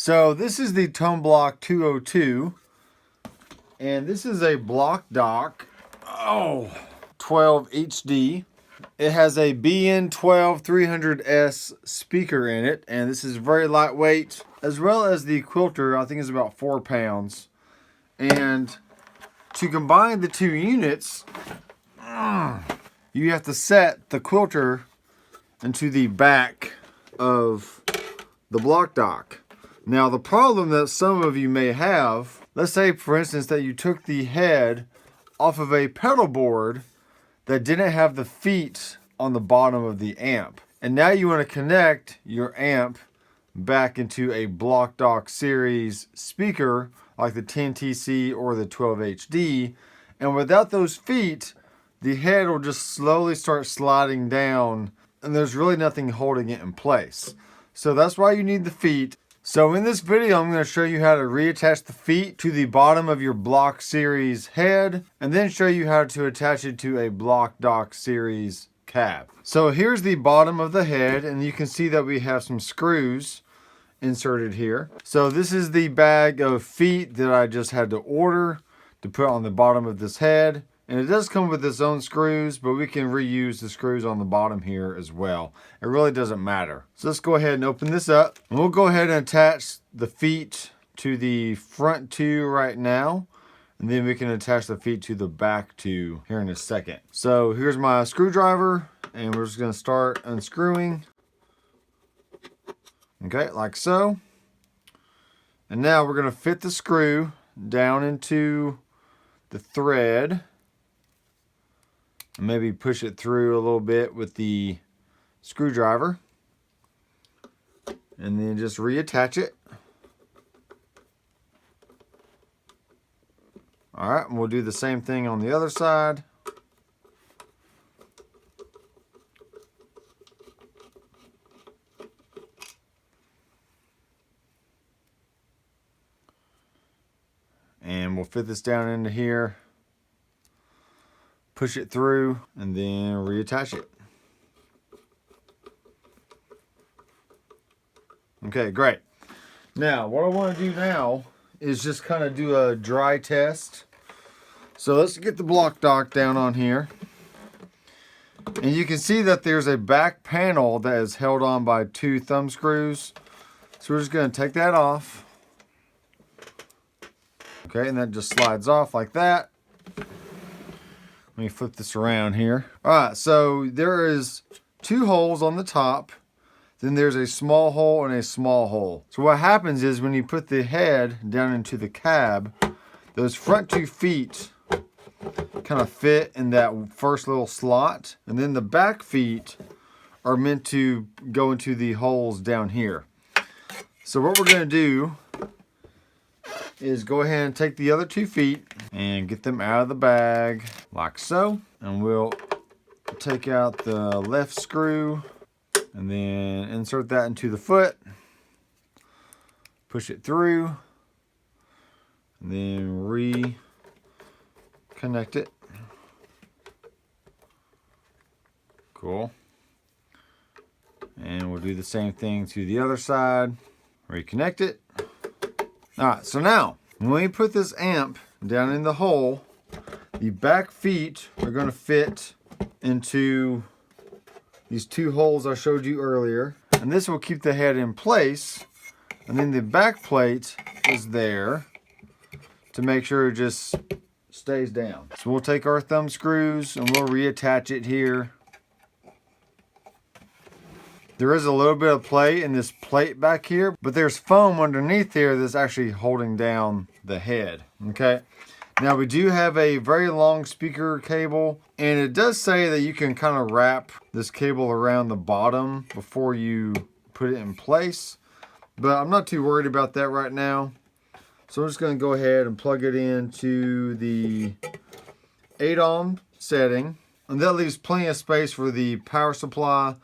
So this is the Blockdock 1202, and this is a Blockdock 12HD. It has a BN12 300S speaker in it, and this is very lightweight, as well as the Quilter. I think is about 4 pounds. And to combine the two units, you have to set the Quilter into the back of the Blockdock. Now, the problem that some of you may have, let's say for instance that you took the head off of a pedal board that didn't have the feet on the bottom of the amp. And now you want to connect your amp back into a Blockdock series speaker like the 10TC or the 12HD. And without those feet, the head will just slowly start sliding down and there's really nothing holding it in place. So that's why you need the feet. So in this video, I'm going to show you how to reattach the feet to the bottom of your Block series head, and then show you how to attach it to a Blockdock series cab. So here's the bottom of the head, and you can see that we have some screws inserted here. So this is the bag of feet that I just had to order to put on the bottom of this head. And it does come with its own screws, but we can reuse the screws on the bottom here as well. It really doesn't matter. So let's go ahead and open this up. And we'll go ahead and attach the feet to the front two right now. And then we can attach the feet to the back two here in a second. So here's my screwdriver, and we're just gonna start unscrewing. Okay, like so. And now we're gonna fit the screw down into the thread. Maybe push it through a little bit with the screwdriver. And then just reattach it. Alright, and we'll do the same thing on the other side. And we'll fit this down into here. Push it through and then reattach it. Okay, great. Now, what I want to do now is just kind of do a dry test. So let's get the Blockdock down on here. And you can see that there's a back panel that is held on by 2 thumb screws. So we're just going to take that off. Okay, and that just slides off like that. Let me flip this around here. All right, so there is 2 holes on the top. Then there's a small hole and a small hole. So what happens is when you put the head down into the cab, those front 2 feet kind of fit in that first little slot. And then the back feet are meant to go into the holes down here. So what we're gonna do is go ahead and take the other 2 feet and get them out of the bag like so. And we'll take out the left screw and then insert that into the foot. Push it through and then reconnect it. Cool. And we'll do the same thing to the other side. Reconnect it. Alright, so now, when we put this amp down in the hole, the back feet are going to fit into these 2 holes I showed you earlier. And this will keep the head in place. And then the back plate is there to make sure it just stays down. So we'll take our thumb screws and we'll reattach it here. There is a little bit of play in this plate back here, but there's foam underneath here that's actually holding down the head, okay? Now we do have a very long speaker cable, and it does say that you can kind of wrap this cable around the bottom before you put it in place, but I'm not too worried about that right now. So I'm just gonna go ahead and plug it into the 8 ohm setting, and that leaves plenty of space for the power supply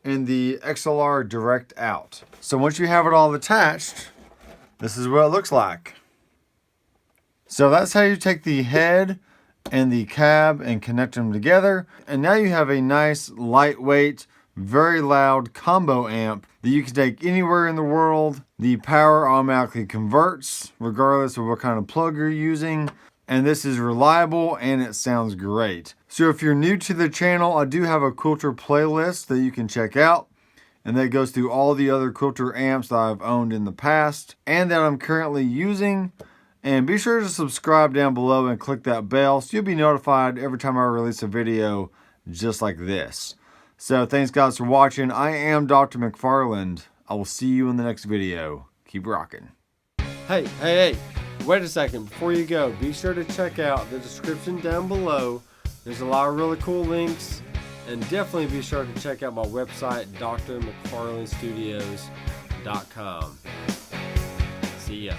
and the XLR direct out. So once you have it all attached, this is what it looks like. So that's how you take the head and the cab and connect them together. And now you have a nice lightweight very loud combo amp that you can take anywhere in the world. The power automatically converts regardless of what kind of plug you're using. And this is reliable and it sounds great. So if you're new to the channel, I do have a Quilter playlist that you can check out. And that goes through all the other Quilter amps that I've owned in the past and that I'm currently using. And be sure to subscribe down below and click that bell so you'll be notified every time I release a video just like this. So thanks guys for watching. I am Dr. McFarland. I will see you in the next video. Keep rocking. Hey, wait a second. Before you go, be sure to check out the description down below. There's a lot of really cool links. And definitely be sure to check out my website, drmcfarlandstudios.com. See ya.